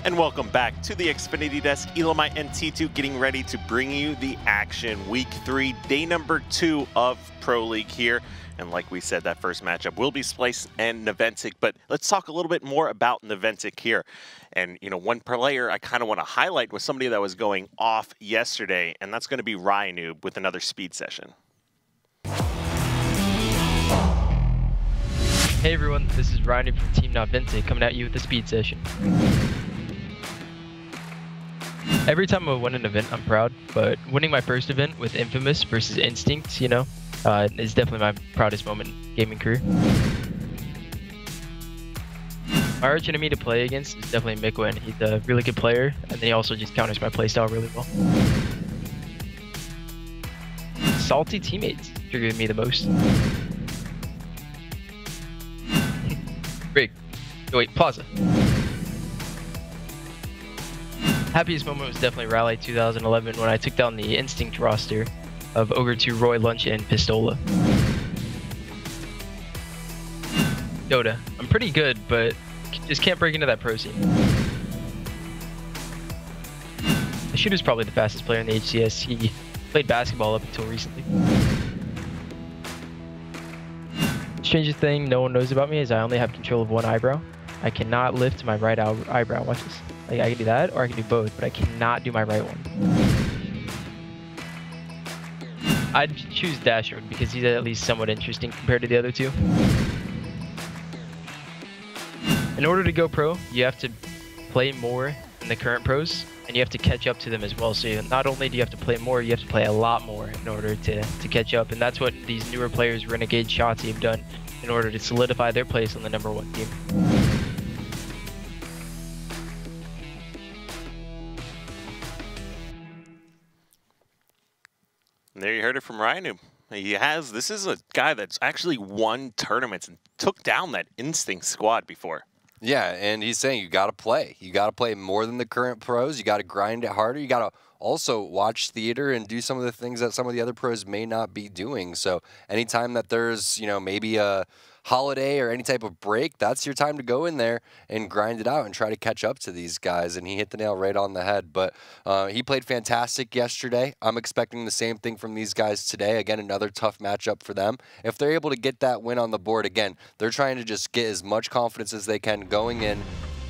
And welcome back to the Xfinity Desk. Elamite and T2 getting ready to bring you the action. Week 3, day number 2 of Pro League here. And like we said, that first matchup will be Splyce and Naventic. But let's talk a little bit more about Naventic here. And, you know, one player I kind of want to highlight was somebody that was going off yesterday, and that's going to be Noobe with another speed session. Hey everyone, this is Noobe from Team Naventic coming at you with a speed session. Every time I win an event, I'm proud, but winning my first event with Infamous versus Instinct, you know, is definitely my proudest moment in gaming career. My arch enemy to play against is definitely Mikwen. He's a really good player, and then he also just counters my playstyle really well. Salty teammates trigger me the most. Rig. Oh, wait, Plaza. Happiest moment was definitely Rally 2011 when I took down the Instinct roster of Ogre 2, Roy, Lunch, and Pistola. Dota. I'm pretty good, but just can't break into that pro scene. The shooter's probably the fastest player in the HCS. He played basketball up until recently. Strangest thing no one knows about me is I only have control of one eyebrow. I cannot lift my right eyebrow. Watch this. Like, I can do that, or I can do both, but I cannot do my right one. I'd choose Dashard because he's at least somewhat interesting compared to the other two. In order to go pro, you have to play more than the current pros, and you have to catch up to them as well. So not only do you have to play more, you have to play a lot more in order to catch up. And that's what these newer players, Renegade, Shotzi, have done in order to solidify their place on the #1 team. There you heard it from Noobe. This is a guy that's actually won tournaments and took down that Instinct squad before. Yeah, and he's saying you got to play. You got to play more than the current pros. You got to grind it harder. You got to also watch theater and do some of the things that some of the other pros may not be doing. So anytime that there's, you know, maybe a holiday or any type of break, that's your time to go in there and grind it out and try to catch up to these guys. And he hit the nail right on the head. But he played fantastic yesterday. I'm expecting the same thing from these guys today. Again, another tough matchup for them. If they're able to get that win on the board, again, they're trying to just get as much confidence as they can going in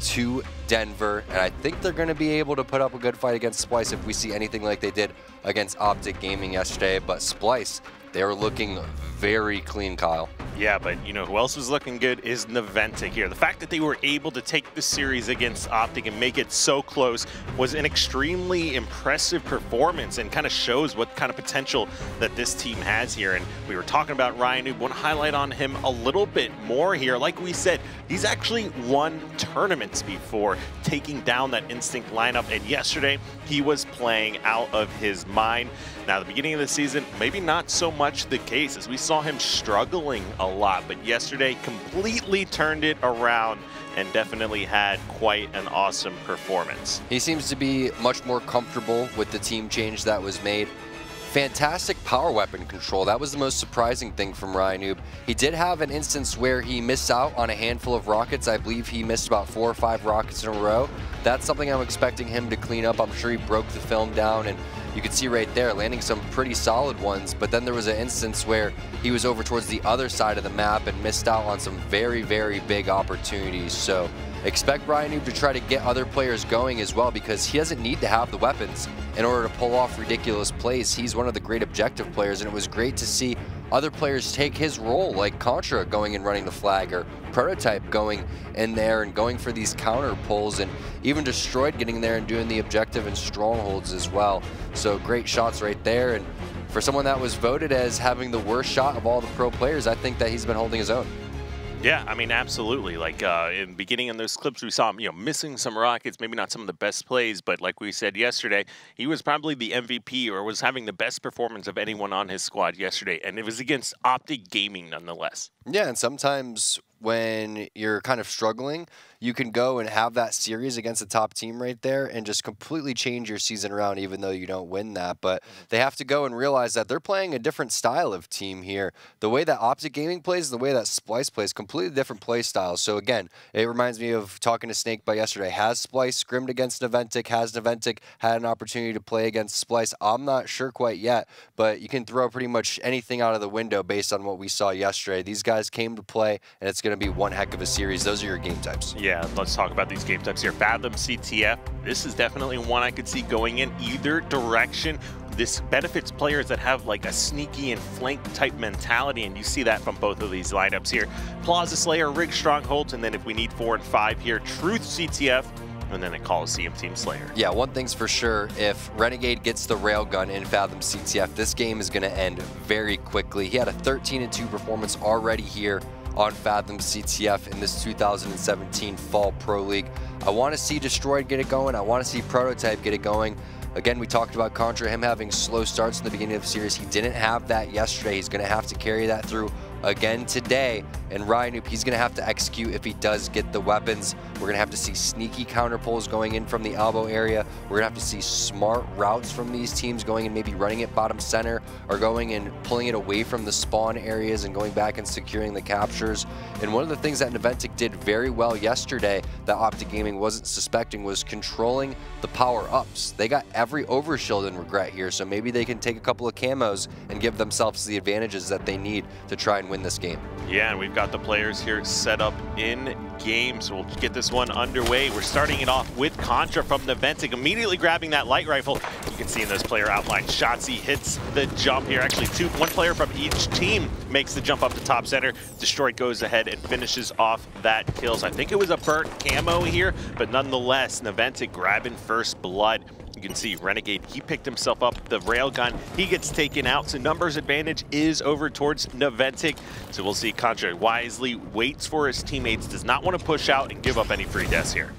to Denver, and I think they're going to be able to put up a good fight against Splyce if we see anything like they did against Optic Gaming yesterday. But Splyce, they were looking very clean, Kyle. Yeah, but you know who else was looking good is Naventic here. The fact that they were able to take the series against Optic and make it so close was an extremely impressive performance and kind of shows what kind of potential that this team has here. And we were talking about Noobe. Want to highlight on him a little bit more here. Like we said, he's actually won tournaments before taking down that Instinct lineup, and yesterday he was playing out of his mind. Now, the beginning of the season, maybe not so much the case, as we saw him struggling a lot, but yesterday completely turned it around and definitely had quite an awesome performance. He seems to be much more comfortable with the team change that was made. Fantastic power weapon control. That was the most surprising thing from Noobe. He did have an instance where he missed out on a handful of rockets. I believe he missed about 4 or 5 rockets in a row. That's something I'm expecting him to clean up. I'm sure he broke the film down, and you can see right there landing some pretty solid ones. But then there was an instance where he was over towards the other side of the map and missed out on some very, very big opportunities. So expect Noobe to try to get other players going as well, because he doesn't need to have the weapons in order to pull off ridiculous plays. He's one of the great objective players, and it was great to see other players take his role, like Contra going and running the flag, or Prototype going in there and going for these counter pulls, and even Destroyed getting there and doing the objective and Strongholds as well. So great shots right there, and for someone that was voted as having the worst shot of all the pro players, I think that he's been holding his own. Yeah, I mean, absolutely. Like in the beginning of those clips, we saw him, you know, missing some rockets, maybe not some of the best plays, but like we said yesterday, he was probably the MVP or was having the best performance of anyone on his squad yesterday, and it was against Optic Gaming nonetheless. Yeah, and sometimes when you're kind of struggling, you can go and have that series against the top team right there and just completely change your season around, even though you don't win that. But they have to go and realize that they're playing a different style of team here. The way that Optic Gaming plays, the way that Splyce plays, completely different play styles. So again, it reminds me of talking to Snake by yesterday. Has Splyce scrimmed against Naventic? Has Naventic had an opportunity to play against Splyce? I'm not sure quite yet, but you can throw pretty much anything out of the window based on what we saw yesterday. These guys came to play, and it's going to be one heck of a series. Those are your game types. Yeah, let's talk about these game types here. Fathom CTF, this is definitely one I could see going in either direction. This benefits players that have like a sneaky and flank type mentality, and you see that from both of these lineups here. Plaza Slayer, Rig Strongholds, and then if we need 4 and 5 here, Truth CTF, and then a Coliseum Team Slayer. Yeah, one thing's for sure, if Renegade gets the railgun in Fathom CTF, this game is going to end very quickly. He had a 13-2 performance already here on Fathom CTF in this 2017 Fall Pro League. I want to see Destroyed get it going. I want to see Prototype get it going. Again, we talked about Contra, him having slow starts in the beginning of the series. He didn't have that yesterday. He's going to have to carry that through again today. And Ryan, he's going to have to execute if he does get the weapons. We're going to have to see sneaky counter pulls going in from the elbow area. We're going to have to see smart routes from these teams going and maybe running it bottom center or going and pulling it away from the spawn areas and going back and securing the captures. And one of the things that Naventic did very well yesterday that Optic Gaming wasn't suspecting was controlling the power-ups. They got every overshield in Regret here, so maybe they can take a couple of camos and give themselves the advantages that they need to try and win this game. Yeah, and we've got the players here set up in game, so we'll get this one underway. We're starting it off with Contra from Naventic, immediately grabbing that light rifle. You can see in those player outlines, Shotzi hits the jump here. Actually, one player from each team makes the jump up to top center. Destroyed goes ahead and finishes off that kill. So I think it was a burnt camo here, but nonetheless, Naventic grabbing first blood. You can see Renegade, he picked himself up the railgun. He gets taken out, so numbers advantage is over towards Naventic. So we'll see Contra wisely waits for his teammates, does not want to push out and give up any free deaths here.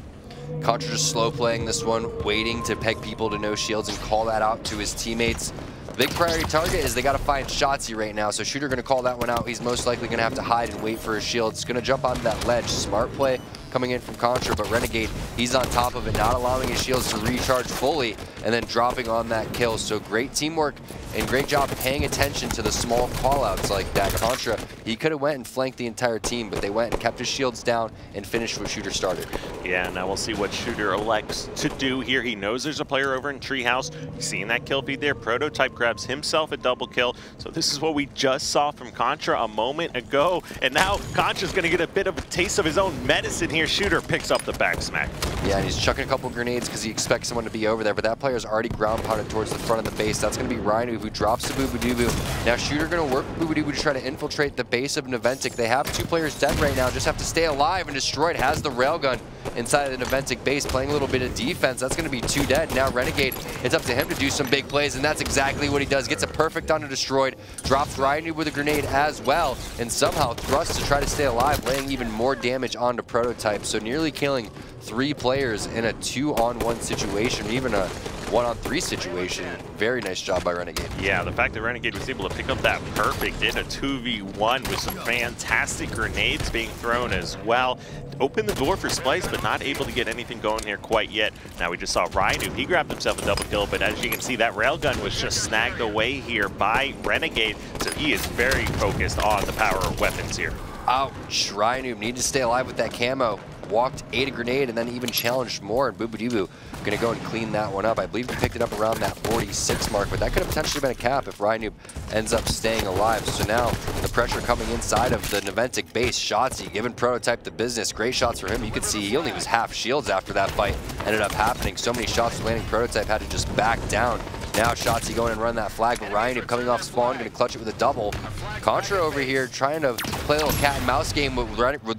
Contra just slow playing this one, waiting to peg people to no shields and call that out to his teammates. Big priority target is they got to find Shotzi right now, so Shooter going to call that one out. He's most likely going to have to hide and wait for his shields. Going to jump onto that ledge. Smart play coming in from Contra, but Renegade, he's on top of it, not allowing his shields to recharge fully, and then dropping on that kill. So great teamwork and great job paying attention to the small callouts like that. Contra, he could have went and flanked the entire team, but they went and kept his shields down and finished what Shooter started. Yeah, now we'll see what Shooter elects to do here. He knows there's a player over in Treehouse. He's seeing that kill feed there. Prototype grabs himself a double kill. So this is what we just saw from Contra a moment ago. And now Contra's going to get a bit of a taste of his own medicine here. Shooter picks up the back smack. Yeah, and he's chucking a couple grenades because he expects someone to be over there, but that player's already ground pounded towards the front of the base. That's going to be Ryan who drops the Boobadooboo. Now Shooter going to work with Boobadooboo to try to infiltrate the base of Naventic. They have 2 players dead right now, just have to stay alive, and Destroyed has the railgun inside of the Naventic base, playing a little bit of defense. That's going to be 2 dead. Now Renegade, it's up to him to do some big plays, and that's exactly what he does. Gets a perfect onto Destroyed, drops Ryan with a grenade as well, and somehow thrusts to try to stay alive, laying even more damage onto Prototype. So nearly killing 3 players in a 2-on-1 situation, even a 1-on-3 situation. Very nice job by Renegade. Yeah, the fact that Renegade was able to pick up that perfect in a 2v1 with some fantastic grenades being thrown as well. Opened the door for Splyce, but not able to get anything going here quite yet. Now we just saw Rhino. He grabbed himself a double kill, but as you can see, that railgun was just snagged away here by Renegade. So he is very focused on the power of weapons here. Ouch, Rhino needed to stay alive with that camo. Walked, ate a grenade, and then even challenged more, and Boobadooboo gonna go and clean that one up. I believe he picked it up around that 46 mark, but that could have potentially been a cap if Ryan ends up staying alive. So now the pressure coming inside of the Naventic base. Shotzi giving Prototype the business. Great shots for him. You could see he only was half shields after that fight ended up happening. So many shots landing, Prototype had to just back down. Now Shotzi going and run that flag, but Ryan coming off spawn, going to clutch it with a double. Contra over here trying to play a little cat and mouse game with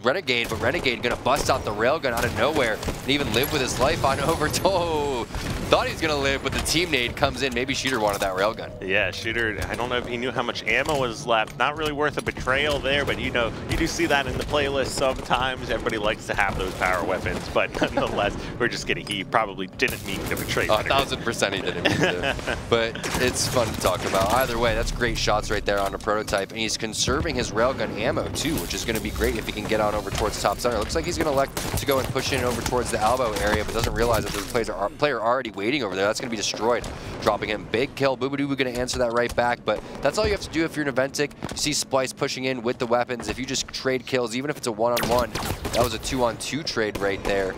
Renegade, but Renegade going to bust out the railgun out of nowhere and even live with his life on over. Oh, thought he was gonna live, but the team nade comes in. Maybe Shooter wanted that railgun. Yeah, Shooter, I don't know if he knew how much ammo was left. Not really worth a betrayal there, but you know, you do see that in the playlist sometimes. Everybody likes to have those power weapons, but nonetheless, we're just kidding. He probably didn't mean to betray. 1000% he didn't mean to. But it's fun to talk about. Either way, that's great shots right there on a prototype, and he's conserving his railgun ammo too, which is gonna be great if he can get on over towards top center. Looks like he's gonna elect to go and push in over towards the elbow area, but doesn't realize that there's a player already waiting over there. That's going to be destroyed, dropping him. Big kill. Boobadoo going to answer that right back, but that's all you have to do if you're Naventic. You see Splyce pushing in with the weapons. If you just trade kills, even if it's a one-on-one, that was a two-on-two trade right there.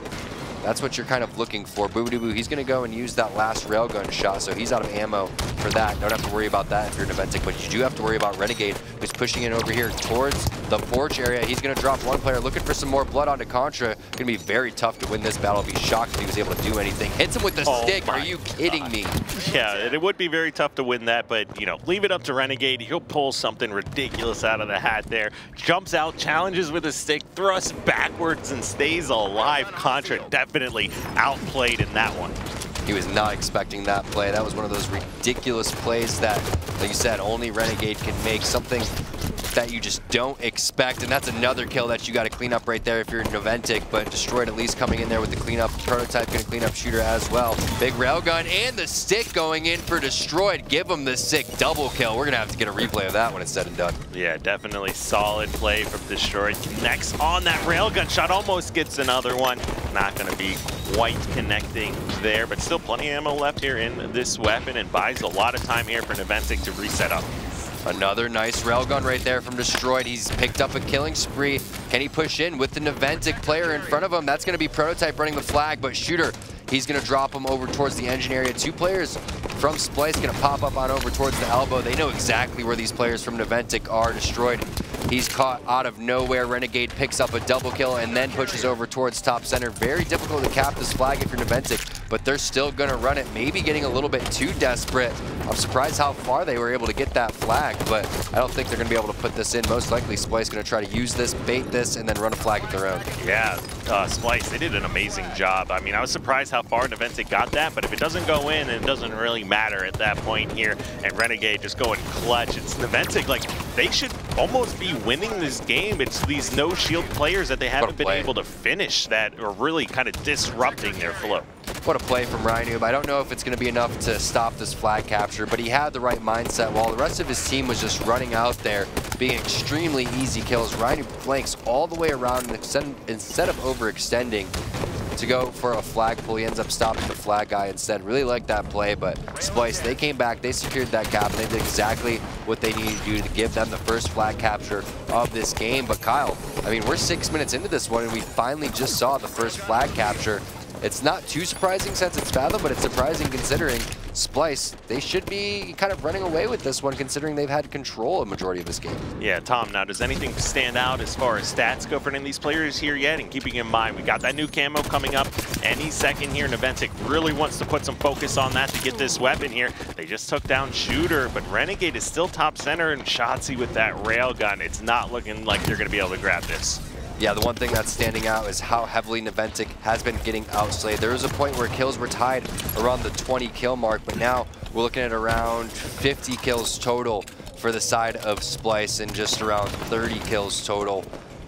That's what you're kind of looking for. Boobadoo, he's going to go and use that last railgun shot, so he's out of ammo for that. Don't have to worry about that if you're Naventic, but you do have to worry about Renegade, who's pushing in over here towards the porch area. He's going to drop one player, looking for some more blood onto Contra. Going to be very tough to win this battle. Be shocked if he was able to do anything. Hits him with the stick. Are you kidding me? Yeah, it would be very tough to win that, but, you know, leave it up to Renegade. He'll pull something ridiculous out of the hat there. Jumps out, challenges with a stick, thrusts backwards, and stays alive. Contra definitely outplayed in that one. He was not expecting that play. That was one of those ridiculous plays that, like you said, only Renegade can make. Something that you just don't expect, and that's another kill that you got to clean up right there if you're Naventic, but Destroyed at least coming in there with the cleanup. Prototype going to clean up Shooter as well. Big railgun and the stick going in for Destroyed. Give him the sick double kill. We're going to have to get a replay of that when it's said and done. Yeah, definitely solid play from Destroyed. Connects on that railgun shot, almost gets another one. Not going to be quite connecting there, but still plenty of ammo left here in this weapon, and buys a lot of time here for Naventic to reset up. Another nice railgun right there from Destroyed. He's picked up a killing spree. Can he push in with the Naventic player in front of him? That's going to be Prototype running the flag, but Shooter, he's going to drop him over towards the engine area. Two players from Splyce going to pop up on over towards the elbow. They know exactly where these players from Naventic are. Destroyed, he's caught out of nowhere. Renegade picks up a double kill and then pushes over towards top center. Very difficult to cap this flag if you're Naventic, but they're still going to run it, maybe getting a little bit too desperate. I'm surprised how far they were able to get that flag, but I don't think they're going to be able to put this in. Most likely Splyce going to try to use this, bait this, and then run a flag of their own. Yeah, Splyce, they did an amazing job. I mean, I was surprised how far Naventic got that, but if it doesn't go in, it doesn't really matter at that point here. And Renegade just going clutch. It's Naventic, like, they should almost be winning this game. It's these no shield players that they haven't been able to finish that are really kind of disrupting their flow. What a play from Noob. I don't know if it's going to be enough to stop this flag capture, but he had the right mindset while the rest of his team was just running out there, being extremely easy kills. Noob flanks all the way around, and instead of overextending to go for a flag pull, he ends up stopping the flag guy instead. Really like that play, but Splyce, they came back, they secured that cap, and they did exactly what they needed to do to give them the first flag capture of this game. But Kyle, I mean, we're 6 minutes into this one, and we finally just saw the first flag capture. It's not too surprising since it's Fathom, but it's surprising considering Splyce, they should be kind of running away with this one considering they've had control a majority of this game. Yeah, Tom, now does anything stand out as far as stats go for any of these players here yet? And keeping in mind, we got that new camo coming up any second here. Naventic really wants to put some focus on that to get this weapon here. They just took down Shooter, but Renegade is still top center, and Shotzzy with that railgun. It's not looking like they're going to be able to grab this. Yeah, the one thing that's standing out is how heavily Naventic has been getting outslayed. There was a point where kills were tied around the 20 kill mark, but now we're looking at around 50 kills total for the side of Splyce and just around 30 kills total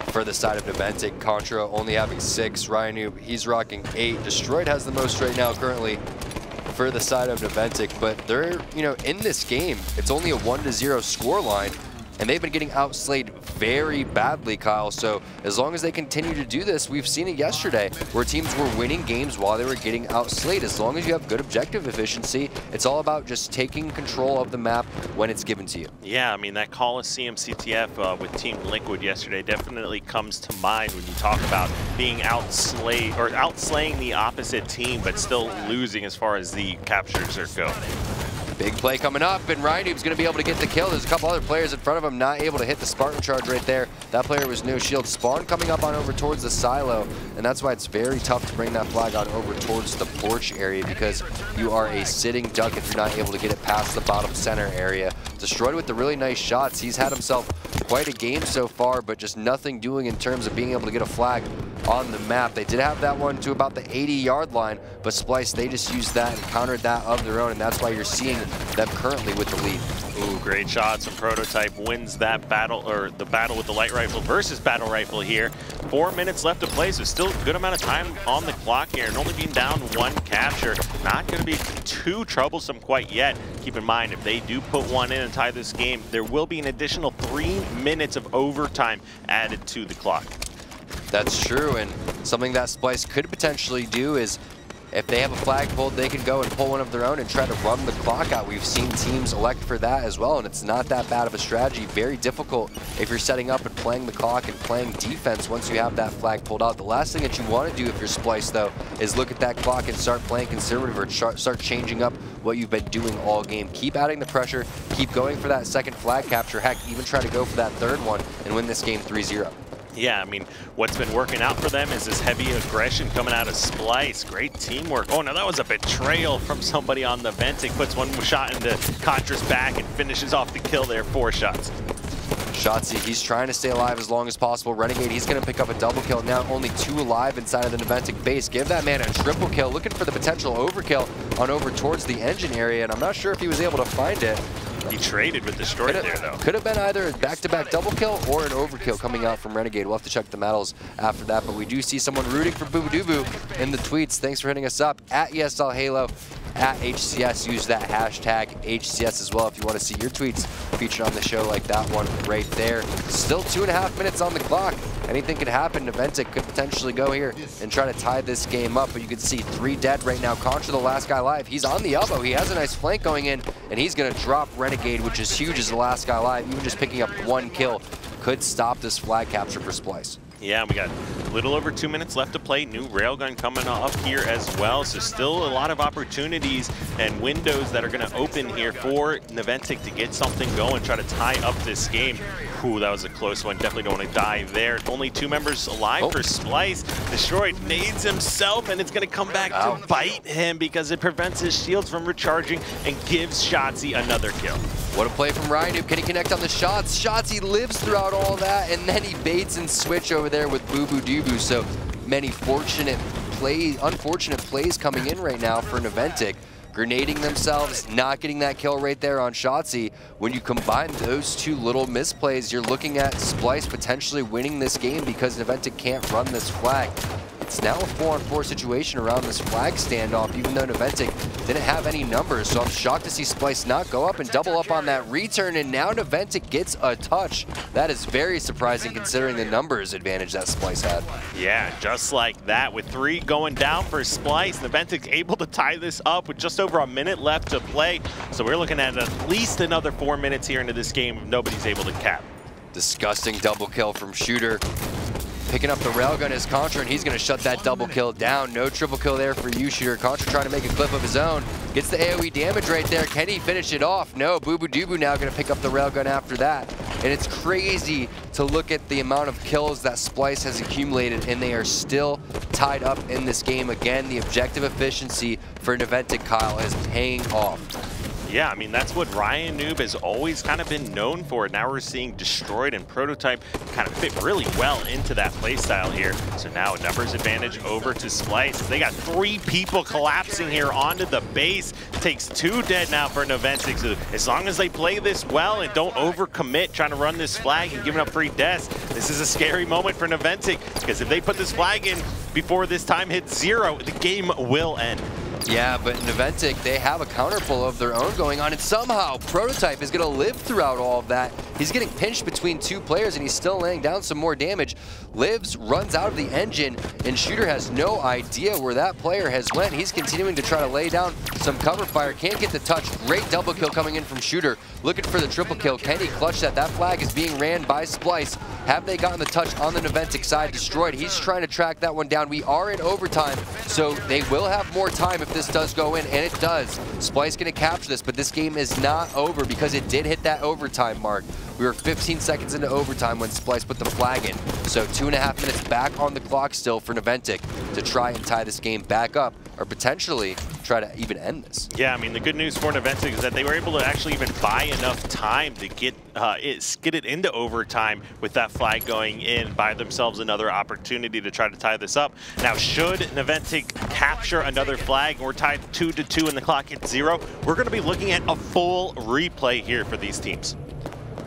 for the side of Naventic. Contra only having 6. Noob, he's rocking 8. Destroyed has the most right now currently for the side of Naventic, but they're, you know, in this game, it's only a 1-0 scoreline. And they've been getting outslayed very badly, Kyle. So as long as they continue to do this, we've seen it yesterday where teams were winning games while they were getting outslayed. As long as you have good objective efficiency, it's all about just taking control of the map when it's given to you. Yeah, I mean, that Coliseum CTF with Team Liquid yesterday definitely comes to mind when you talk about being outslayed or outslaying the opposite team, but still losing as far as the captures are going. Big play coming up, and Noob's going to be able to get the kill. There's a couple other players in front of him not able to hit the Spartan charge right there. That player was no shield. Spawn coming up on over towards the silo, and that's why it's very tough to bring that flag on over towards the porch area because you are a sitting duck if you're not able to get it past the bottom center area. Destroyed with the really nice shots. He's had himself quite a game so far, but just nothing doing in terms of being able to get a flag on the map. They did have that one to about the 80-yard line, but Splyce, they just used that and countered that of their own, and that's why you're seeing them currently with the lead. Ooh, great shots from Prototype, wins that battle, or the battle with the light rifle versus battle rifle here. 4 minutes left to play, so still a good amount of time on the clock here, and only being down one capture. Not going to be too troublesome quite yet. Keep in mind, if they do put one in and tie this game, there will be an additional 3 minutes of overtime added to the clock. That's true, and something that Splyce could potentially do is, if they have a flag pulled, they can go and pull one of their own and try to run the clock out. We've seen teams elect for that as well, and it's not that bad of a strategy. Very difficult if you're setting up and playing the clock and playing defense once you have that flag pulled out. The last thing that you want to do if you're Splyce, though, is look at that clock and start playing conservative or start changing up what you've been doing all game. Keep adding the pressure, keep going for that second flag capture. Heck, even try to go for that third one and win this game 3-0. Yeah, I mean, what's been working out for them is this heavy aggression coming out of Splyce. Great teamwork. Oh, no, that was a betrayal from somebody on the Naventic. Puts one shot into Contra's back and finishes off the kill there. 4 shots. Shotzzy, he's trying to stay alive as long as possible. Renegade, he's going to pick up a double kill. Now only 2 alive inside of the Naventic base. Give that man a triple kill. Looking for the potential overkill on over towards the engine area, and I'm not sure if he was able to find it. He traded with Destroyed there, though. Could have been either a back-to-back double kill or an overkill coming out from Renegade. We'll have to check the medals after that, but we do see someone rooting for Boobadooboo in the tweets. Thanks for hitting us up at ESL Halo, at HCS. Use that hashtag HCS as well if you want to see your tweets featured on the show like that one right there. Still 2.5 minutes on the clock. Anything could happen. Naventic could potentially go here and try to tie this game up, but you can see 3 dead right now. Contra, the last guy alive. He's on the elbow. He has a nice flank going in, and he's going to drop Renegade, which is huge as the last guy alive. Even just picking up 1 kill could stop this flag capture for Splyce. Yeah, we got a little over 2 minutes left to play. New railgun coming up here as well. So still a lot of opportunities and windows that are going to open here for Naventic to get something going, try to tie up this game. Ooh, that was a close one. Definitely don't want to die there. Only 2 members alive for Splyce. Destroyed nades himself, and it's going to come back to bite him because it prevents his shields from recharging and gives Shotzzy another kill. What a play from Ryan. Can he connect on the shots? Shotzzy lives throughout all that, and then he baits and switch over there with Boobadooboo. So many unfortunate plays coming in right now for Naventic. Grenading themselves, not getting that kill right there on Shotzzy. When you combine those 2 little misplays, you're looking at Splyce potentially winning this game because Naventic can't run this flag. It's now a 4-on-4 situation around this flag standoff, even though Naventic didn't have any numbers. So I'm shocked to see Splyce not go up and double up on that return, and now Naventic gets a touch. That is very surprising considering the numbers advantage that Splyce had. Yeah, just like that, with 3 going down for Splyce, Naventic's able to tie this up with just over a minute left to play. So we're looking at least another 4 minutes here into this game if nobody's able to cap. Disgusting double kill from Shooter. Picking up the railgun is Contra, and he's going to shut that double kill down. No triple kill there for you, Shooter. Contra trying to make a clip of his own. Gets the AoE damage right there. Can he finish it off? No, Boobadooboo now going to pick up the railgun after that. And it's crazy to look at the amount of kills that Splyce has accumulated, and they are still tied up in this game. Again, the objective efficiency for Naventic, Kyle, is paying off. Yeah, I mean, that's what Ryan Noob has always kind of been known for. Now we're seeing Destroyed and Prototype kind of fit really well into that playstyle here. So now a numbers advantage over to Splyce. They got 3 people collapsing here onto the base. Takes 2 dead now for Naventic. So as long as they play this well and don't overcommit trying to run this flag and giving up 3 deaths, this is a scary moment for Naventic, because if they put this flag in before this time hits 0, the game will end. Yeah, but Naventic, they have a counter pull of their own going on, and somehow Prototype is going to live throughout all of that. He's getting pinched between 2 players, and he's still laying down some more damage. Lives, runs out of the engine, and Shooter has no idea where that player has went. He's continuing to try to lay down some cover fire. Can't get the touch. Great double kill coming in from Shooter. Looking for the triple kill. Can he clutch that? That flag is being ran by Splyce. Have they gotten the touch on the Naventic side? Destroyed. He's trying to track that one down. We are in overtime, so they will have more time if this does go in, and it does. Splyce going to capture this, but this game is not over because it did hit that overtime mark. We were 15 seconds into overtime when Splyce put the flag in. So 2.5 minutes back on the clock still for Naventic to try and tie this game back up or potentially try to even end this. Yeah, I mean, the good news for Naventic is that they were able to actually even buy enough time to get it into overtime with that flag going in, buy themselves another opportunity to try to tie this up. Now, should Naventic capture another flag and we're tied 2-2 and the clock hits 0, we're going to be looking at a full replay here for these teams.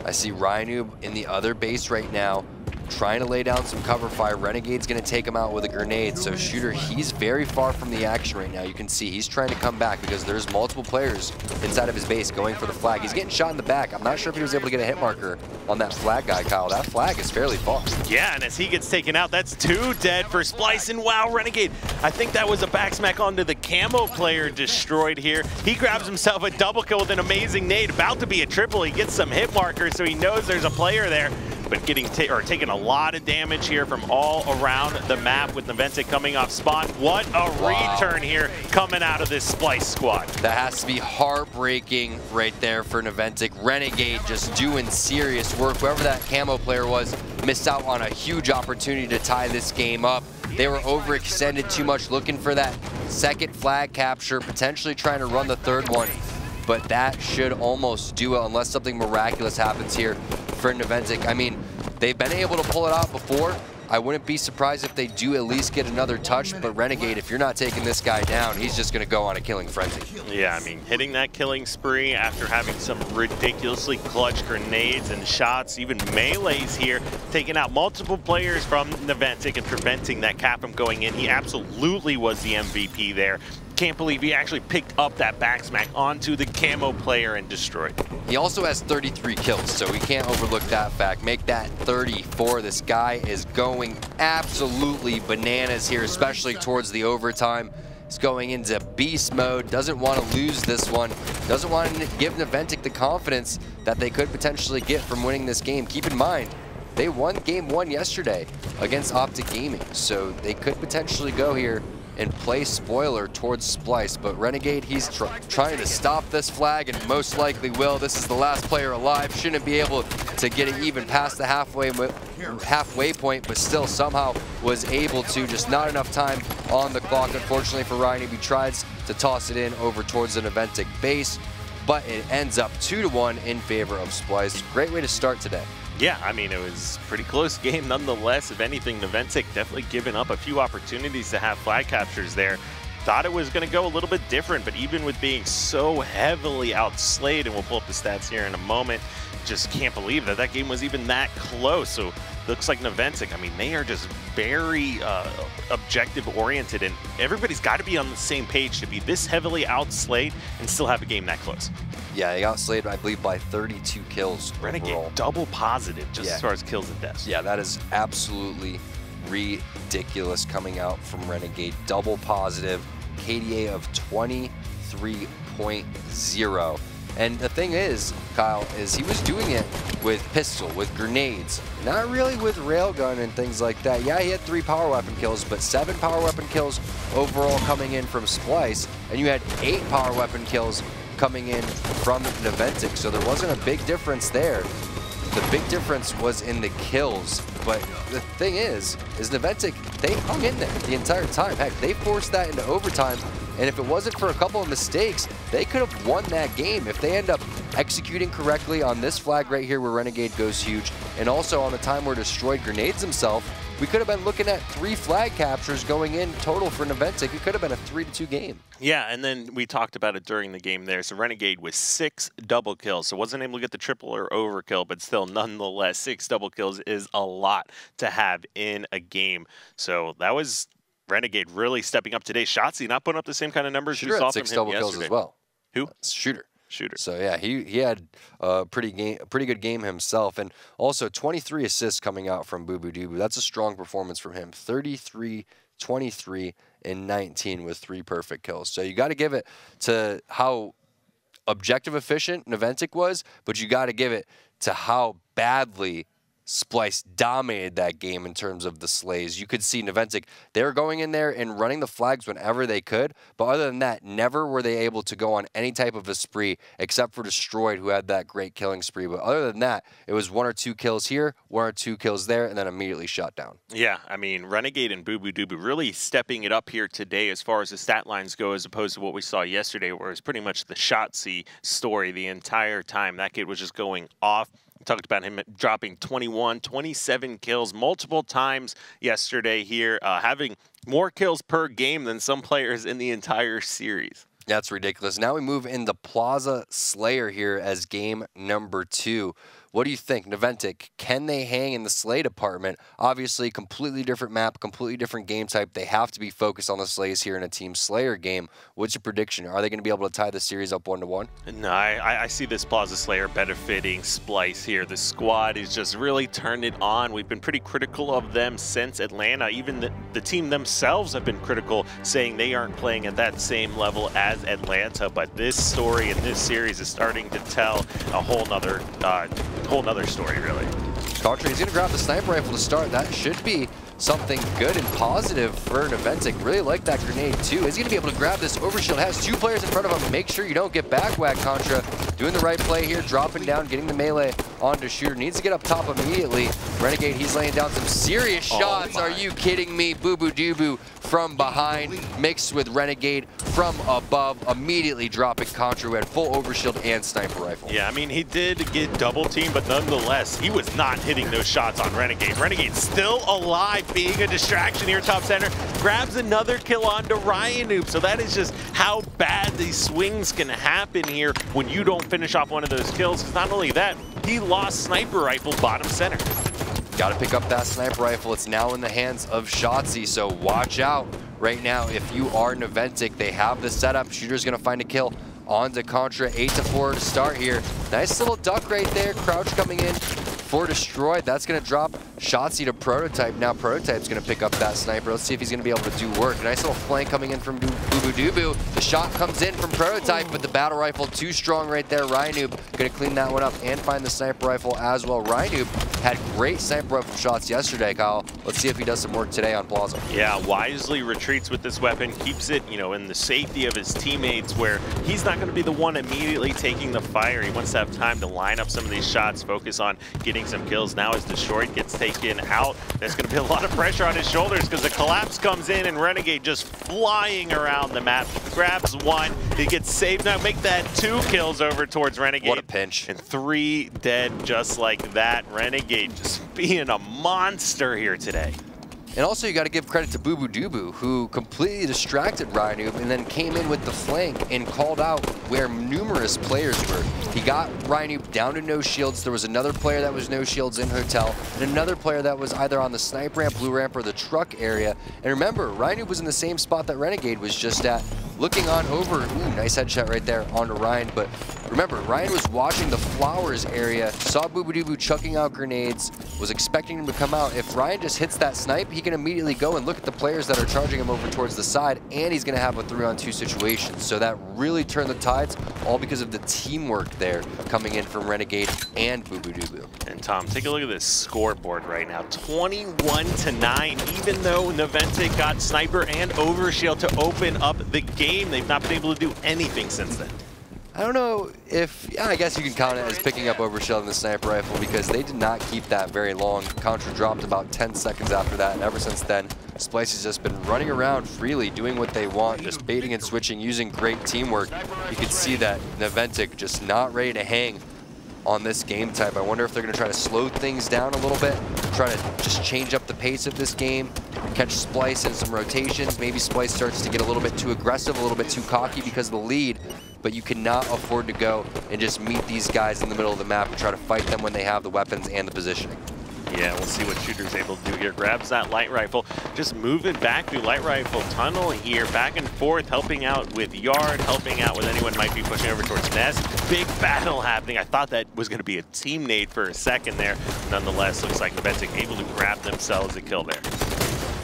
I see Rynoob in the other base right now, trying to lay down some cover fire. Renegade's going to take him out with a grenade. So Shooter, he's very far from the action right now. You can see he's trying to come back because there's multiple players inside of his base going for the flag. He's getting shot in the back. I'm not sure if he was able to get a hit marker on that flag guy, Kyle. That flag is fairly far. Yeah, and as he gets taken out, that's 2 dead for Splyce. And wow, Renegade, I think that was a back smack onto the camo player destroyed here. He grabs himself a double kill with an amazing nade, about to be a triple. He gets some hit markers, so he knows there's a player there. But getting taking a lot of damage here from all around the map with Naventic coming off spawn. What a return here coming out of this Splyce squad. That has to be heartbreaking right there for Naventic. Renegade just doing serious work. Whoever that camo player was missed out on a huge opportunity to tie this game up. They were overextended too much, looking for that second flag capture, potentially trying to run the third one. But that should almost do it unless something miraculous happens here for Naventic. I mean, they've been able to pull it out before. I wouldn't be surprised if they do at least get another touch, but Renegade, if you're not taking this guy down, he's just going to go on a killing frenzy. Yeah, I mean, hitting that killing spree after having some ridiculously clutch grenades and shots, even melees here, taking out multiple players from Naventic and preventing that cap from going in. He absolutely was the MVP there. Can't believe he actually picked up that back smack onto the camo player and destroyed. He also has 33 kills, so we can't overlook that fact. Make that 34. This guy is going absolutely bananas here, especially towards the overtime. He's going into beast mode, doesn't want to lose this one, doesn't want to give Naventic the confidence that they could potentially get from winning this game. Keep in mind, they won game 1 yesterday against Optic Gaming, so they could potentially go here and play spoiler towards Splyce, but Renegade, he's trying to stop this flag and most likely will. This is the last player alive. Shouldn't be able to get it even past the halfway point, but still somehow was able to. Just not enough time on the clock, unfortunately for Ryan. He tries to toss it in over towards the Naventic base, but it ends up 2-1 in favor of Splyce. Great way to start today. Yeah, I mean, it was a pretty close game nonetheless. If anything, Naventic definitely given up a few opportunities to have flag captures there. Thought it was going to go a little bit different, but even with being so heavily outslayed, and we'll pull up the stats here in a moment, just can't believe that that game was even that close. So looks like Naventic, I mean, they are just very objective-oriented, and everybody's got to be on the same page to be this heavily outslayed and still have a game that close. Yeah, they got slayed, I believe, by 32 kills Renegade overall. Double positive just as far as kills and deaths. Yeah, that is absolutely ridiculous coming out from Renegade. Double positive, KDA of 23.0. And the thing is, Kyle, is he was doing it with pistol, with grenades, not really with railgun and things like that. Yeah, he had 3 power weapon kills, but 7 power weapon kills overall coming in from Splyce, and you had 8 power weapon kills coming in from Naventic, so there wasn't a big difference there. The big difference was in the kills, but the thing is Naventic, they hung in there the entire time. Heck, they forced that into overtime, and if it wasn't for a couple of mistakes, they could have won that game. If they end up executing correctly on this flag right here where Renegade goes huge, and also on the time where Destroyed grenades himself, we could have been looking at 3 flag captures going in total for Naventic. It could have been a 3-2 game. Yeah, and then we talked about it during the game there. So Renegade with 6 double kills. So wasn't able to get the triple or overkill, but still, nonetheless, 6 double kills is a lot to have in a game. So that was Renegade really stepping up today. Shotzi not putting up the same kind of numbers Shooter we saw had from 6 him double yesterday. kills as well. Who? Shooter. Shooter. So yeah, he had a pretty good game himself, and also 23 assists coming out from Boo Boo Doo. That's a strong performance from him. 33, 23, and 19 with 3 perfect kills. So you got to give it to how objective efficient Naventic was, but you got to give it to how badly Splyce dominated that game in terms of the slays. You could see Naventic, they were going in there and running the flags whenever they could, but other than that, never were they able to go on any type of a spree except for Destroyed, who had that great killing spree. But other than that, it was 1 or 2 kills here, 1 or 2 kills there, and then immediately shut down. Yeah, I mean, Renegade and Boo Boo Doo really stepping it up here today as far as the stat lines go, as opposed to what we saw yesterday, where it was pretty much the Shotzi story the entire time. That kid was just going off. Talked about him dropping 21, 27 kills multiple times yesterday here, having more kills per game than some players in the entire series. That's ridiculous. Now we move into Plaza Slayer here as game number 2. What do you think, Naventic? Can they hang in the Slay department? Obviously, completely different map, completely different game type. They have to be focused on the Slays here in a Team Slayer game. What's your prediction? Are they going to be able to tie the series up 1-1? No, I see this Plaza Slayer benefiting Splyce here. The squad is just really turned it on. We've been pretty critical of them since Atlanta. Even the team themselves have been critical, saying they aren't playing at that same level as Atlanta. But this story and this series is starting to tell a whole nother story, really. Contra, he's going to grab the sniper rifle to start. That should be something good and positive for Naventic. Really like that grenade too. Is he going to be able to grab this overshield? Has 2 players in front of him. Make sure you don't get back whacked, Contra. Doing the right play here, dropping down, getting the melee onto Shooter. Needs to get up top immediately. Renegade, he's laying down some serious shots. Are you kidding me? Boo Boo Doo Boo from behind, mixed with Renegade from above, immediately dropping Contra, who had full overshield and sniper rifle. Yeah, I mean, he did get double teamed, but nonetheless, he was not hitting those shots on Renegade. Renegade still alive, being a distraction here top center. Grabs another kill onto Ryan Noob. So that is just how bad these swings can happen here when you don't finish off one of those kills. Because not only that, he lost sniper rifle bottom center. Got to pick up that sniper rifle. It's now in the hands of Shotzi, so watch out right now. If you are Naventic, they have the setup. Shooter's going to find a kill onto Contra. 8-4 to start here. Nice little duck right there. Crouch coming in for Destroyed. That's going to drop Shotzi to Prototype. Now Prototype's going to pick up that sniper. Let's see if he's going to be able to do work. Nice little flank coming in from Boo Boo Doo Boo. The shot comes in from Prototype, but the battle rifle too strong right there. Ryanoob going to clean that one up and find the sniper rifle as well. Ryanoob had great sniper rifle shots yesterday, Kyle. Let's see if he does some work today on Plaza. Yeah, wisely retreats with this weapon, keeps it, in the safety of his teammates, where he's not going to be the one immediately taking the fire. He wants to have time to line up some of these shots, focus on getting some kills. Now as Destroyed gets taken out, there's going to be a lot of pressure on his shoulders because the collapse comes in and Renegade just flying around the map. Grabs 1, he gets saved. Now make that 2 kills over towards Renegade. What a pinch. And 3 dead just like that. Renegade just being a monster here today. And also, you got to give credit to Boo Boo Doo Boo, who completely distracted Ryanoob and then came in with the flank and called out where numerous players were. He got Ryanoob down to no shields. There was another player that was no shields in Hotel, and another player that was either on the snipe ramp, blue ramp, or the truck area. And remember, Ryanoob was in the same spot that Renegade was just at, looking on over. Ooh, nice headshot right there onto Ryan. But remember, Ryan was watching the flowers area, saw Boo Boo Doo Boo chucking out grenades, was expecting him to come out. If Ryan just hits that snipe, he can immediately go and look at the players that are charging him over towards the side, and he's going to have a 3-on-2 situation. So that really turned the tides, all because of the teamwork there coming in from Renegade and Boo Boo Doo Boo. And Tom, take a look at this scoreboard right now. 21-9, even though Naventic got Sniper and Overshield to open up the game, they've not been able to do anything since then. I don't know if, yeah, I guess you can count it as picking up Overshield and the sniper rifle because they did not keep that very long. Contra dropped about 10 seconds after that, and ever since then, Splyce has just been running around freely, doing what they want, just baiting and switching, using great teamwork. You can see that Naventic just not ready to hang on this game type. I wonder if they're going to try to slow things down a little bit, try to just change up the pace of this game, catch Splyce in some rotations. Maybe Splyce starts to get a little bit too aggressive, a little bit too cocky because of the lead, but you cannot afford to go and just meet these guys in the middle of the map and try to fight them when they have the weapons and the positioning. Yeah, we'll see what Shooter's able to do here. Grabs that light rifle, just moving back through light rifle tunnel here, back and forth, helping out with Yard, helping out with anyone might be pushing over towards Nest. Big battle happening. I thought that was going to be a team nade for a second there. Nonetheless, looks like Naventic able to grab themselves a kill there.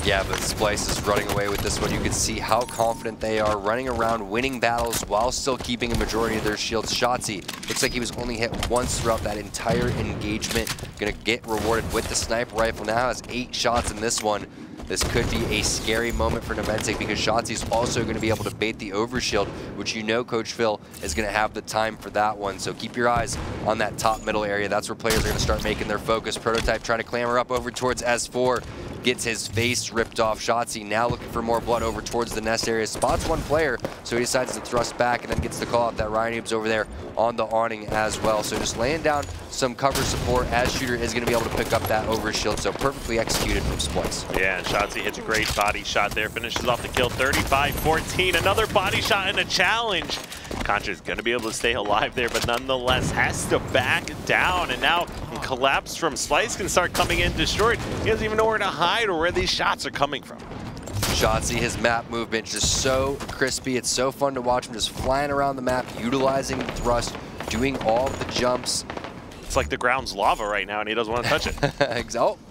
Yeah, but Splyce is running away with this one. You can see how confident they are, running around, winning battles while still keeping a majority of their shields. Shotzzy looks like he was only hit once throughout that entire engagement. Gonna get rewarded with the sniper rifle. Now has 8 shots in this one. This could be a scary moment for Naventic because Shotzzy's also going to be able to bait the overshield, which you know Coach Phil is going to have the time for that one. So keep your eyes on that top middle area. That's where players are going to start making their focus. Prototype trying to clamber up over towards S4. Gets his face ripped off. Shotzzy now looking for more blood over towards the nest area. Spots one player, so he decides to thrust back and then gets the call out that RyNoob's over there on the awning as well. So just laying down some cover support as Shooter is going to be able to pick up that overshield. So perfectly executed from Splyce. Yeah, and Shotzzy hits a great body shot there. Finishes off the kill 35-14. Another body shot and a challenge. Concha's going to be able to stay alive there, but nonetheless has to back down. And now collapse from Splyce can start coming in destroyed. He doesn't even know where to hide or where these shots are coming from. Shotzzy, his map movement just so crispy. It's so fun to watch him just flying around the map, utilizing the thrust, doing all of the jumps. It's like the ground's lava right now and he doesn't want to touch it.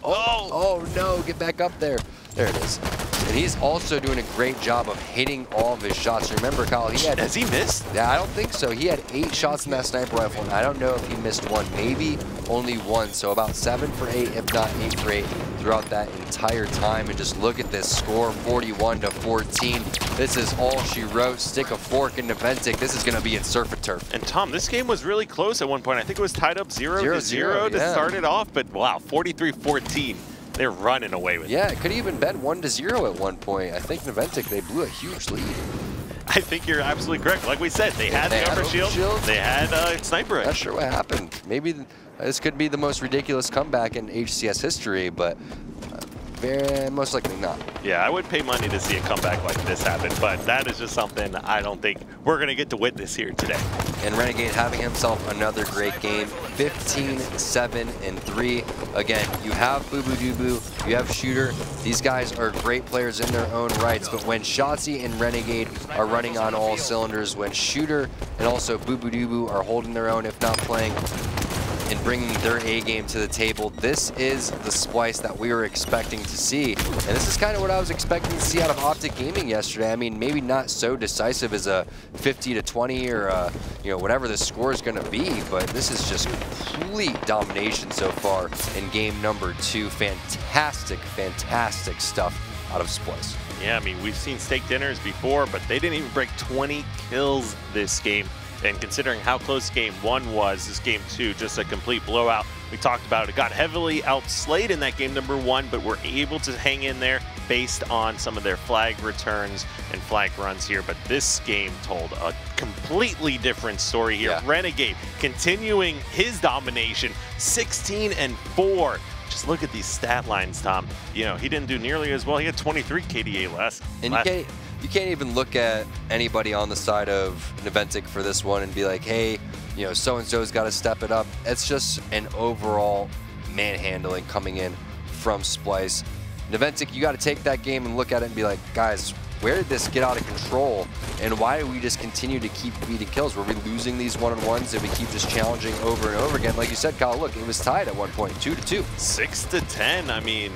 Oh no, get back up there. There it is. And he's also doing a great job of hitting all of his shots. Remember, Kyle, he had... Has he missed? Yeah, I don't think so. He had 8 shots in that sniper rifle, and I don't know if he missed one. Maybe only one. So about 7 for 8, if not 8 for 8 throughout that entire time. And just look at this score, 41-14. This is all she wrote. Stick a fork in Naventic. This is going to be in Surf and Turf. And Tom, this game was really close at one point. I think it was tied up 0-0 to start it off, but wow, 43-14. They're running away with it. Yeah, it could have even been 1-0 at one point. I think Naventic, they blew a huge lead. I think you're absolutely correct. Like we said, they had the overshield, they had sniper rifle. Not sure what happened. Maybe this could be the most ridiculous comeback in HCS history, but very most likely not. Yeah, I would pay money to see a comeback like this happen, but that is just something I don't think we're going to get to witness here today. And Renegade having himself another great game, 15-7-3. Again, you have Boo Boo Doo Boo, you have Shooter. These guys are great players in their own rights, but when Shotzzy and Renegade are running on all cylinders, when Shooter and also Boo Boo Doo Boo are holding their own, if not playing, and bringing their A game to the table, this is the Splyce that we were expecting to see. And this is kind of what I was expecting to see out of Optic Gaming yesterday. I mean, maybe not so decisive as a 50-20 or you know, whatever the score is going to be, but this is just complete domination so far in game number 2. Fantastic, fantastic stuff out of Splyce. Yeah, I mean, we've seen steak dinners before, but they didn't even break 20 kills this game. And considering how close game 1 was, this game 2, just a complete blowout. We talked about it, got heavily outslayed in that game number 1, but were able to hang in there based on some of their flag returns and flag runs here. But this game told a completely different story here. Yeah. Renegade continuing his domination, 16-4. Just look at these stat lines, Tom. You know, he didn't do nearly as well. He had 23 KDA last. And you can't even look at anybody on the side of Naventic for this one and be like, hey, you know, so-and-so's got to step it up. It's just an overall manhandling coming in from Splyce. Naventic, you got to take that game and look at it and be like, guys, where did this get out of control? And why do we just continue to keep beating kills? Were we losing these one-on-ones? Did we keep just challenging over and over again? Like you said, Kyle, look, it was tied at one point, 2-2. 6-10, I mean,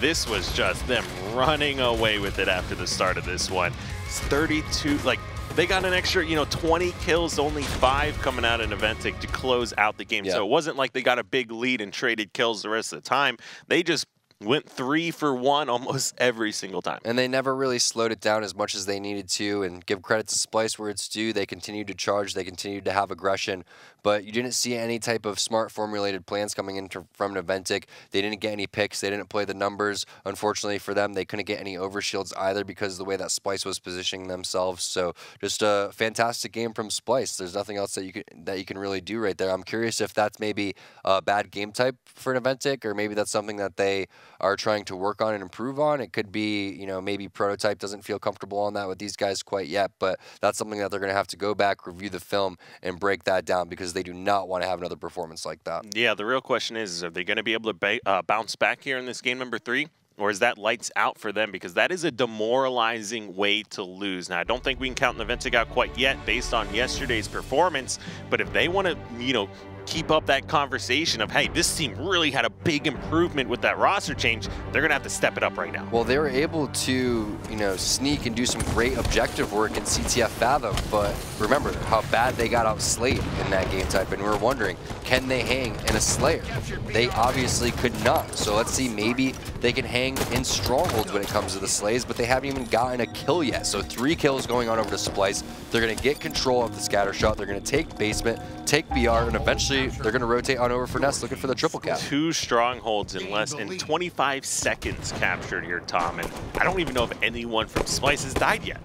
this was just them running away with it after the start of this one. It's 32, like, they got an extra, you know, 20 kills, only 5 coming out of Naventic to close out the game. So it wasn't like they got a big lead and traded kills the rest of the time. They just went 3 for 1 almost every single time. And they never really slowed it down as much as they needed to, and give credit to Splyce where it's due. They continued to charge, they continued to have aggression, but you didn't see any type of smart formulated plans coming in from Naventic. They didn't get any picks, they didn't play the numbers. Unfortunately for them, they couldn't get any overshields either because of the way that Splyce was positioning themselves. So just a fantastic game from Splyce. There's nothing else that you can really do right there. I'm curious if that's maybe a bad game type for Naventic, or maybe that's something that they are trying to work on and improve on. It could be, you know, maybe Prototype doesn't feel comfortable on that with these guys quite yet, but that's something that they're going to have to go back, review the film, and break that down because they do not want to have another performance like that. Yeah, the real question is are they going to be able to bounce back here in this game number 3? Or is that lights out for them? Because that is a demoralizing way to lose. Now, I don't think we can count Naventic out quite yet based on yesterday's performance, but if they want to, you know, keep up that conversation of, hey, this team really had a big improvement with that roster change, they're going to have to step it up right now. Well, they were able to, you know, sneak and do some great objective work in CTF Fathom, but remember how bad they got outslayed in that game type, and we were wondering, can they hang in a Slayer? They obviously could not, so let's see, maybe they can hang in Strongholds when it comes to the Slays, but they haven't even gotten a kill yet. So 3 kills going on over to Splyce. They're going to get control of the scatter shot. They're going to take basement, take BR, and eventually they're going to rotate on over for Nest, looking for the triple cap. 2 Strongholds in less than 25 seconds captured here, Tom, and I don't even know if anyone from Splyce has died yet.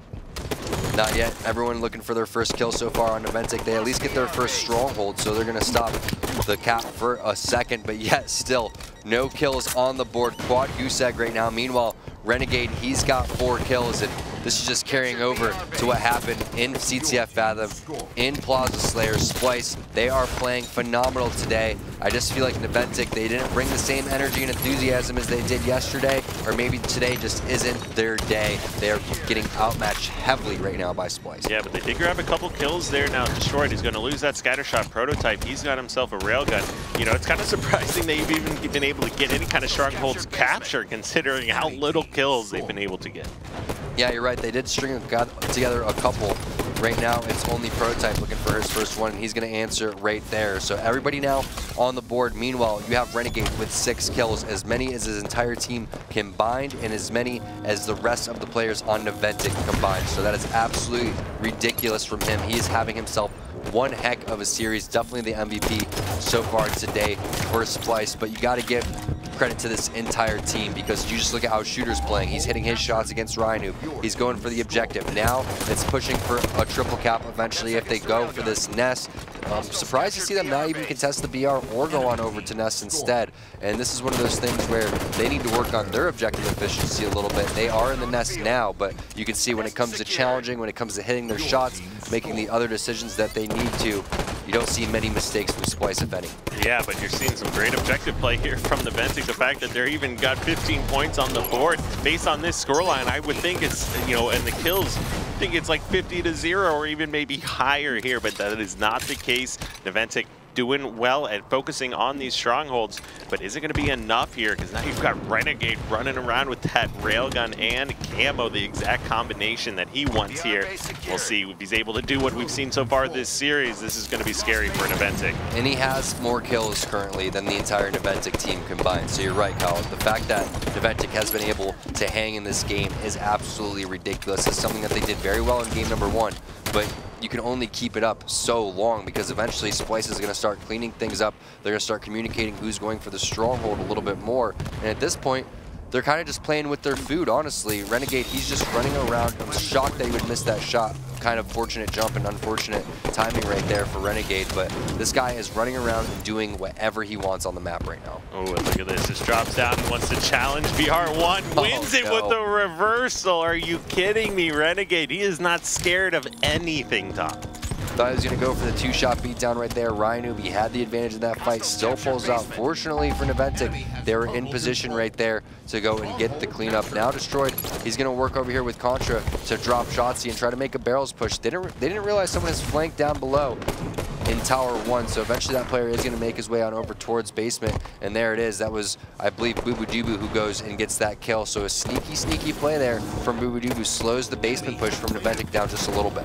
Not yet. Everyone looking for their first kill so far on Naventic. They at least get their first Stronghold, so they're going to stop the cap for a second, but yet still no kills on the board. Quad goose egg right now. Meanwhile, Renegade, he's got 4 kills, and this is just carrying over to what happened in CTF Fathom, in Plaza Slayer. Splyce, they are playing phenomenal today. I just feel like Naventic, they didn't bring the same energy and enthusiasm as they did yesterday, or maybe today just isn't their day. They are getting outmatched heavily right now by Splyce. Yeah, but they did grab a couple kills there. Now Destroyed, he's going to lose that scattershot prototype. He's got himself a railgun. You know, it's kind of surprising they've even been able to get any kind of Strongholds capture, considering how little kills they've been able to get. Yeah, you're right. They did string together a couple. Right now, it's only Prototype looking for his first one, and he's going to answer right there. So everybody now on the board. Meanwhile, you have Renegade with 6 kills, as many as his entire team combined, and as many as the rest of the players on Naventic combined. So that is absolutely ridiculous from him. He is having himself one heck of a series. Definitely the MVP so far today for Splyce, but you got to give credit to this entire team, because you just look at how Shooter's playing. He's hitting his shots against Rhino. He's going for the objective. Now it's pushing for a triple cap eventually if they go for this Nest. Surprised to see them not even contest the BR or go on over to Nest instead. And this is one of those things where they need to work on their objective efficiency a little bit. They are in the Nest now, but you can see when it comes to challenging, when it comes to hitting their shots, making the other decisions that they need to, you don't see many mistakes from Splyce, if any. Yeah, but you're seeing some great objective play here from the Naventic. The fact that they're even got 15 points on the board based on this scoreline, I would think it's, you know, and the kills, I think it's like 50-0 or even maybe higher here, but that is not the case. Naventic doing well and focusing on these Strongholds, but is it going to be enough here? Because now you've got Renegade running around with that railgun and camo, the exact combination that he wants here. We'll see if he's able to do what we've seen so far this series. This is going to be scary for Naventic. And he has more kills currently than the entire Naventic team combined. So you're right, Kyle. The fact that Naventic has been able to hang in this game is absolutely ridiculous. It's something that they did very well in game number 1, but you can only keep it up so long, because eventually Splyce is going to start cleaning things up. They're going to start communicating who's going for the Stronghold a little bit more. And at this point, they're kind of just playing with their food, honestly. Renegade, he's just running around. I'm shocked that he would miss that shot. Kind of fortunate jump and unfortunate timing right there for Renegade, but this guy is running around and doing whatever he wants on the map right now. Oh, look at this. Just drops down and wants to challenge. VR1 wins it with the reversal. Are you kidding me, Renegade? He is not scared of anything, Tom. Thought he was going to go for the 2-shot beatdown right there. Ryan he had the advantage in that fight, still pulls out. Fortunately for Naventic, they were in position right there to go and get the cleanup. Now Destroyed, he's going to work over here with Contra to drop Shotzi and try to make a barrels push. They didn't realize someone is flanked down below in Tower 1, so eventually that player is going to make his way on over towards basement, and there it is. That was, I believe, Booboodoobo who goes and gets that kill. So a sneaky play there from Booboodoobo slows the basement push from Naventic down just a little bit.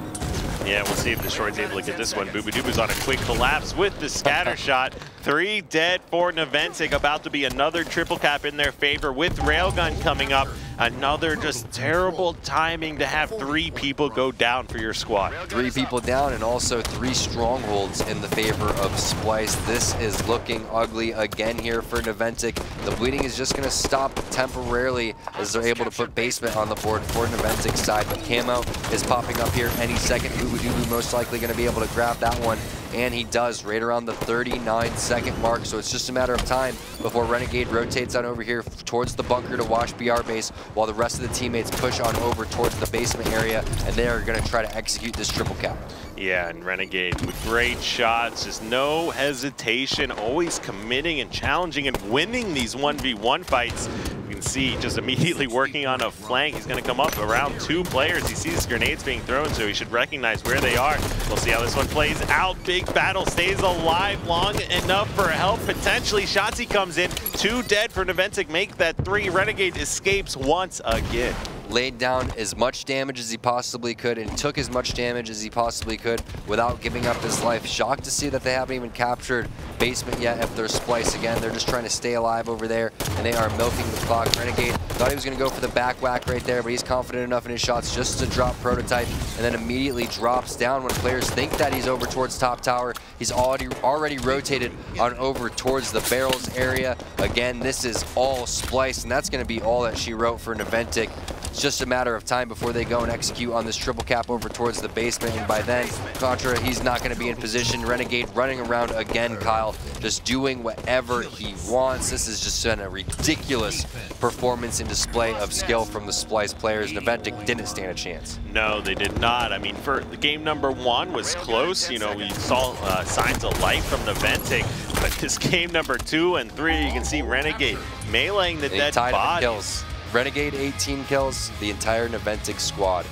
Yeah, we'll see if Destroyed's able to get this one. Booboodoobo's on a quick collapse with the scatter shot. 3 dead for Naventic. About to be another triple cap in their favor with Railgun coming up. Another just terrible timing to have 3 people go down for your squad. 3 people down, and also 3 Strongholds in the favor of Splyce. This is looking ugly again here for Naventic. The bleeding is just going to stop temporarily as they're able to put basement on the board for Naventic's side, but Camo is popping up here any second. Booboodoobo most likely going to be able to grab that one, and he does right around the 39-second mark, so it's just a matter of time before Renegade rotates on over here towards the bunker to wash BR base, while the rest of the teammates push on over towards the basement area, and they are going to try to execute this triple cap. Yeah, and Renegade with great shots, just no hesitation, always committing and challenging and winning these 1v1 fights. You can see just immediately working on a flank. He's going to come up around 2 players. He sees grenades being thrown, so he should recognize where they are. We'll see how this one plays out. Big battle stays alive long enough for help. Potentially, Shotzzy comes in. 2 dead for Naventic. Make that 3. Renegade escapes once again. Laid down as much damage as he possibly could and took as much damage as he possibly could without giving up his life. Shocked to see that they haven't even captured basement yet if they're Splyce again. They're just trying to stay alive over there, and they are milking the clock. Renegade thought he was going to go for the back whack right there, but he's confident enough in his shots just to drop Prototype, and then immediately drops down when players think that he's over towards top tower. He's already rotated on over towards the barrels area. Again, this is all Splyce, and that's going to be all that she wrote for Naventic. It's just a matter of time before they go and execute on this triple cap over towards the basement, and by then, Contra, he's not going to be in position. Renegade running around again, Kyle, just doing whatever he wants. This has just been a ridiculous performance and display of skill from the Splyce players. Naventic didn't stand a chance. No, they did not. I mean, for the game number 1 was close. You know, we saw signs of life from Naventic, but this game number 2 and 3, you can see Renegade meleeing the dead bodies. Renegade 18 kills, the entire Naventic squad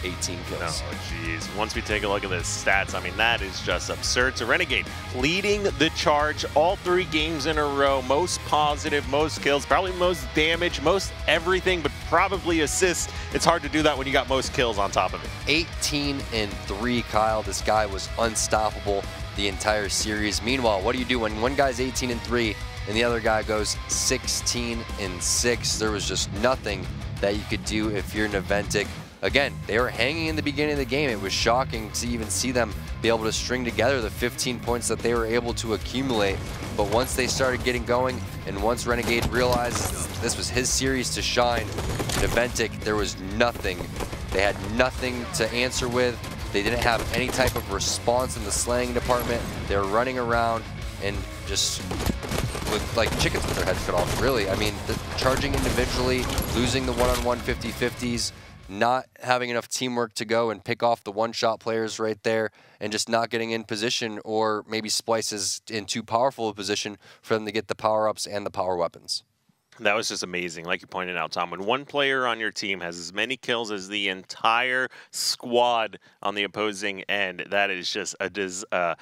18 kills. Oh, jeez. Once we take a look at the stats, I mean, that is just absurd. So Renegade leading the charge all 3 games in a row. Most positive, most kills, probably most damage, most everything, but probably assists. It's hard to do that when you got most kills on top of it. 18 and 3, Kyle. This guy was unstoppable the entire series. Meanwhile, what do you do when one guy's 18 and 3 and the other guy goes 16 and 6? There was just nothing that you could do if you're Naventic. Again, they were hanging in the beginning of the game. It was shocking to even see them be able to string together the 15 points that they were able to accumulate. But once they started getting going, and once Renegade realized this was his series to shine, Naventic, there was nothing. They had nothing to answer with. They didn't have any type of response in the slaying department. They were running around and just with like chickens with their heads cut off, really. I mean, charging individually, losing the one-on-one 50-50s, not having enough teamwork to go and pick off the one-shot players right there, and just not getting in position, or maybe Splyce is in too powerful a position for them to get the power-ups and the power weapons. That was just amazing, like you pointed out, Tom. When one player on your team has as many kills as the entire squad on the opposing end, that is just a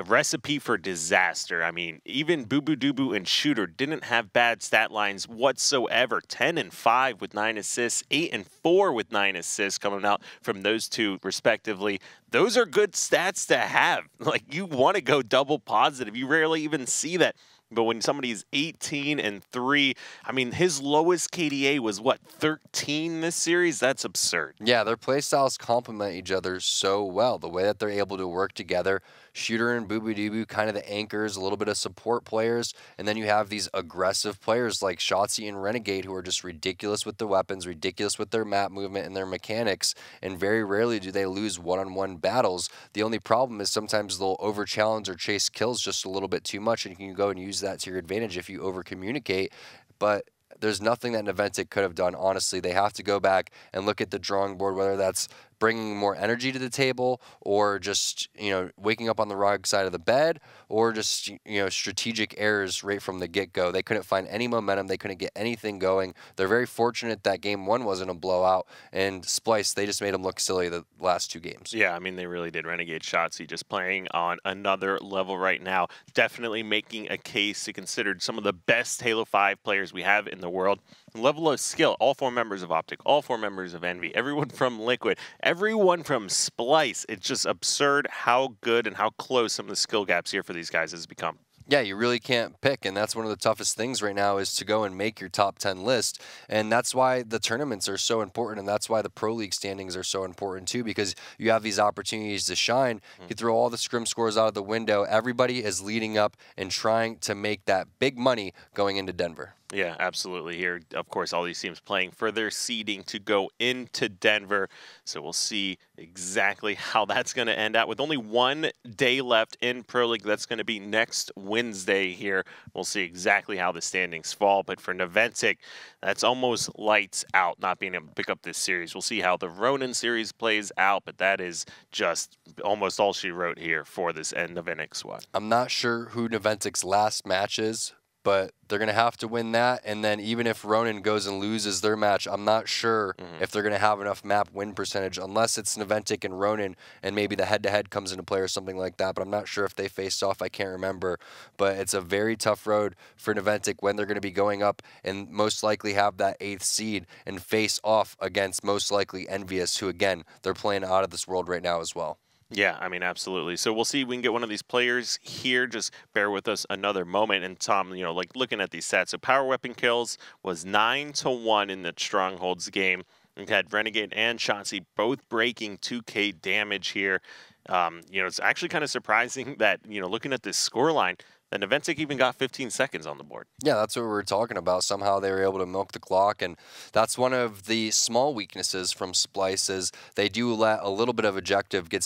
recipe for disaster. I mean, even Boo Boo Doo and Shooter didn't have bad stat lines whatsoever. 10 and 5 with 9 assists, 8 and 4 with 9 assists coming out from those two respectively. Those are good stats to have. Like, you want to go double positive. You rarely even see that. But when somebody's 18 and 3, I mean, his lowest KDA was, what, 13 this series? That's absurd. Yeah, their playstyles complement each other so well. The way that they're able to work together, Shooter and Boo Boo Doo Boo, kind of the anchors, a little bit of support players, and then you have these aggressive players like Shotzzy and Renegade who are just ridiculous with the weapons, ridiculous with their map movement and their mechanics, and very rarely do they lose one-on-one battles. The only problem is sometimes they'll over-challenge or chase kills just a little bit too much, and you can go and use that to your advantage if you over-communicate, but there's nothing that Naventic could have done, honestly. They have to go back and look at the drawing board, whether that's bringing more energy to the table or just, waking up on the wrong side of the bed, or just, strategic errors right from the get-go. They couldn't find any momentum. They couldn't get anything going. They're very fortunate that game 1 wasn't a blowout, and Splyce, they just made them look silly the last 2 games. Yeah, I mean, they really did. Renegade Shotzzy just playing on another level right now. Definitely making a case to consider some of the best Halo 5 players we have in the world. Level of skill, all 4 members of Optic, all 4 members of Envy, everyone from Liquid, everyone from Splyce. It's just absurd how good and how close some of the skill gaps here for these guys has become. Yeah, you really can't pick, and that's one of the toughest things right now is to go and make your top 10 list, and that's why the tournaments are so important, and that's why the Pro League standings are so important too, because you have these opportunities to shine. You throw all the scrim scores out of the window. Everybody is leading up and trying to make that big money going into Denver. Yeah, absolutely. Here, of course, all these teams playing for their seeding to go into Denver. So we'll see exactly how that's going to end out. With only 1 day left in Pro League, that's going to be next Wednesday here. We'll see exactly how the standings fall. But for Naventic, that's almost lights out, not being able to pick up this series. We'll see how the Ronin series plays out, but that is just almost all she wrote here for this Naventic squad. I'm not sure who Naventic's last match is, but they're going to have to win that. And then even if Ronin goes and loses their match, I'm not sure if they're going to have enough map win percentage, unless it's Naventic and Ronin and maybe the head-to-head comes into play or something like that. But I'm not sure if they faced off. I can't remember. But it's a very tough road for Naventic when they're going to be going up and most likely have that 8th seed and face off against most likely Envious, who, again, they're playing out of this world right now as well. Yeah, I mean, absolutely. So we'll see if we can get one of these players here. Just bear with us another moment. And Tom, you know, like looking at these stats, so power weapon kills was 9-1 in the Strongholds game. We had Renegade and Chauncey both breaking 2K damage here. You know, it's actually kind of surprising that, you know, looking at this scoreline, that Naventic even got 15 seconds on the board. Yeah, that's what we were talking about. Somehow they were able to milk the clock, and that's one of the small weaknesses from Splyce is they do let a little bit of objective get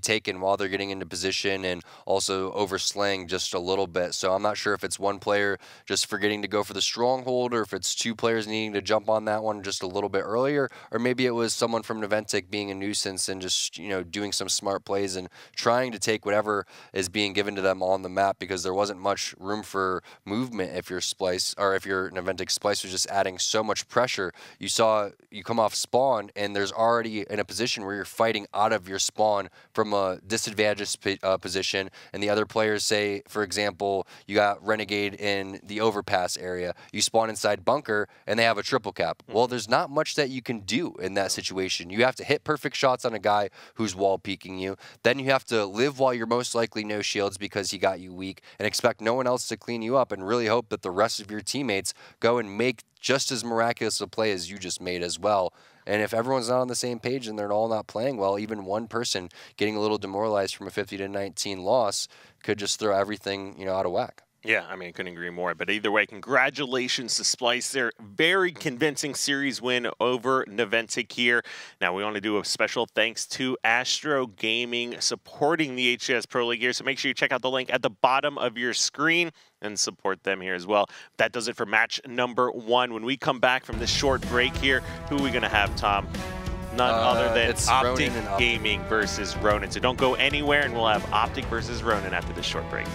taken while they're getting into position and also overslaying just a little bit. So I'm not sure if it's one player just forgetting to go for the stronghold or if it's 2 players needing to jump on that one just a little bit earlier, or maybe it was someone from Naventic being a nuisance and just, you know, doing some smart plays and trying to take whatever is being given to them on the map, because there wasn't much room for movement if you're Splyce, or if you're Naventic. Splyce was just adding so much pressure. You saw you come off spawn and there's already in a position where you're fighting out of your spawn from a disadvantaged position, and the other players, say for example you got Renegade in the overpass area, you spawn inside bunker and they have a triple cap. Well, there's not much that you can do in that situation. You have to hit perfect shots on a guy who's wall peeking you, then you have to live while you're most likely no shields because he got you weak, and expect no one else to clean you up, and really hope that the rest of your teammates go and make just as miraculous a play as you just made as well. And if everyone's not on the same page and they're all not playing well, even one person getting a little demoralized from a 50-19 loss could just throw everything, you know, out of whack. Yeah, I mean, I couldn't agree more. But either way, congratulations to Splyce. Their very convincing series win over Naventic here. Now, we want to do a special thanks to Astro Gaming supporting the HCS Pro League here. So make sure you check out the link at the bottom of your screen and support them here as well. That does it for match number 1. When we come back from this short break here, who are we going to have, Tom? None other than Optic Gaming versus Ronin. So don't go anywhere, and we'll have Optic versus Ronin after this short break.